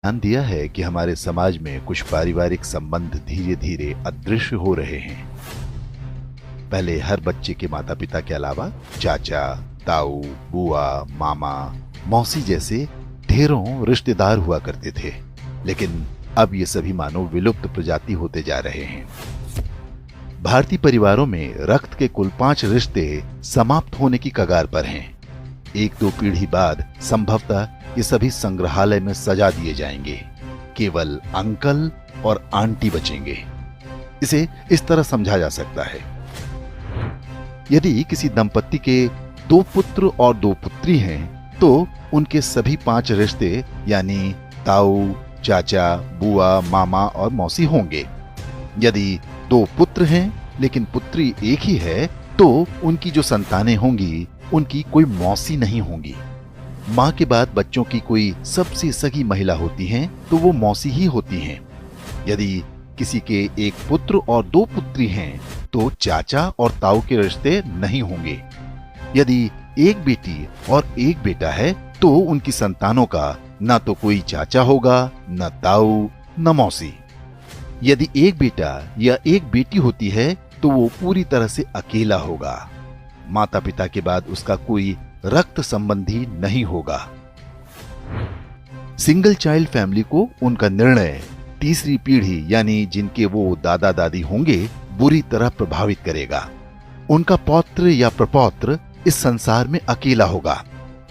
ध्यान दिया है कि हमारे समाज में कुछ पारिवारिक संबंध धीरे धीरे अदृश्य हो रहे हैं। पहले हर बच्चे के माता पिता के अलावा चाचा, ताऊ, बुआ, मामा, मौसी जैसे ढेरों रिश्तेदार हुआ करते थे, लेकिन अब ये सभी मानो विलुप्त प्रजाति होते जा रहे हैं। भारतीय परिवारों में रक्त के कुल 5 रिश्ते समाप्त होने की कगार पर हैं। 1-2 पीढ़ी बाद संभवतः ये सभी संग्रहालय में सजा दिए जाएंगे। केवल अंकल और आंटी बचेंगे। इसे इस तरह समझा जा सकता है, यदि किसी दंपत्ति के 2 पुत्र और 2 पुत्री हैं, तो उनके सभी 5 रिश्ते यानी ताऊ, चाचा, बुआ, मामा और मौसी होंगे। यदि 2 पुत्र हैं लेकिन पुत्री एक ही है, तो उनकी जो संतानें होंगी उनकी कोई मौसी नहीं होंगी। माँ के बाद बच्चों की कोई सबसे सगी महिला होती हैं तो वो मौसी ही होती हैं। यदि किसी के 1 पुत्र और 2 पुत्री हैं तो चाचा और ताऊ के रिश्ते नहीं होंगे। यदि 1 बेटी और 1 बेटा है तो उनकी संतानों का न तो कोई चाचा होगा, न ताऊ, न मौसी। यदि 1 बेटा या 1 बेटी होती है तो वो पूरी तरह से अकेला होगा। माता पिता के बाद उसका कोई रक्त संबंधी नहीं होगा। सिंगल चाइल्ड फैमिली को उनका निर्णय तीसरी पीढ़ी यानी जिनके वो दादा दादी होंगे बुरी तरह प्रभावित करेगा। उनका पौत्र या प्रपौत्र इस संसार में अकेला होगा।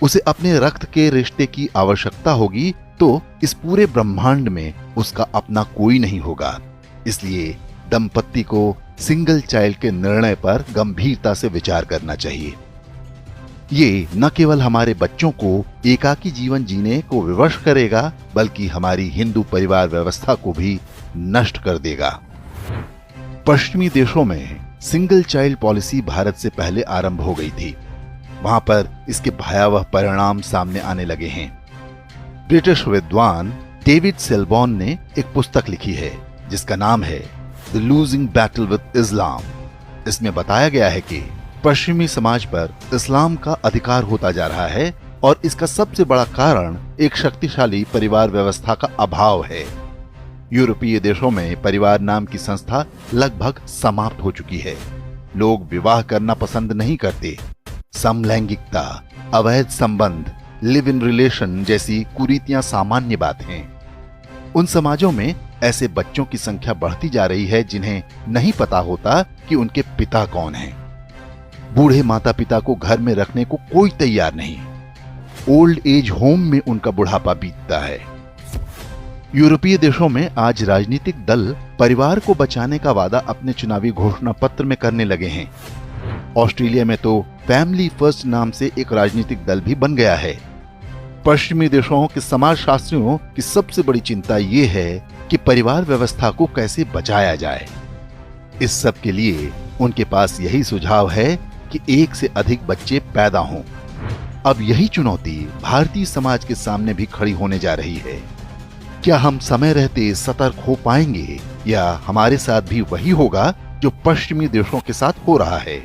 उसे अपने रक्त के रिश्ते की आवश्यकता होगी, तो इस पूरे ब्रह्मांड में उसका अपना कोई नहीं होगा। इसलिए दंपत्ति को सिंगल चाइल्ड के निर्णय पर गंभीरता से विचार करना चाहिए। ये न केवल हमारे बच्चों को एकाकी जीवन जीने को विवश करेगा, बल्कि हमारी हिंदू परिवार व्यवस्था को भी नष्ट कर देगा। पश्चिमी देशों में सिंगल चाइल्ड पॉलिसी भारत से पहले आरंभ हो गई थी। वहां पर इसके भयावह परिणाम सामने आने लगे हैं। ब्रिटिश विद्वान डेविड सेलबॉर्न ने एक पुस्तक लिखी है जिसका नाम है द लूजिंग बैटल विद इस्लाम। इसमें बताया गया है कि पश्चिमी समाज पर इस्लाम का अधिकार होता जा रहा है और इसका सबसे बड़ा कारण एक शक्तिशाली परिवार व्यवस्था का अभाव है। यूरोपीय देशों में परिवार नाम की संस्था लगभग समाप्त हो चुकी है। लोग विवाह करना पसंद नहीं करते। समलैंगिकता, अवैध संबंध, लिव इन रिलेशन जैसी कुरीतियां सामान्य बात हैं। उन समाजों में ऐसे बच्चों की संख्या बढ़ती जा रही है जिन्हें नहीं पता होता कि उनके पिता कौन हैं। बूढ़े माता पिता को घर में रखने को कोई तैयार नहीं। ओल्ड एज होम में उनका बुढ़ापा बीतता है। यूरोपीय देशों में आज राजनीतिक दल परिवार को बचाने का वादा अपने चुनावी घोषणा पत्र में करने लगे हैं। ऑस्ट्रेलिया में तो फैमिली फर्स्ट नाम से एक राजनीतिक दल भी बन गया है। पश्चिमी देशों के समाजशास्त्रियों की सबसे बड़ी चिंता ये है कि परिवार व्यवस्था को कैसे बचाया जाए। इस सब के लिए उनके पास यही सुझाव है कि 1 से अधिक बच्चे पैदा हों। अब यही चुनौती भारतीय समाज के सामने भी खड़ी होने जा रही है। क्या हम समय रहते सतर्क हो पाएंगे या हमारे साथ भी वही होगा जो पश्चिमी देशों के साथ हो रहा है?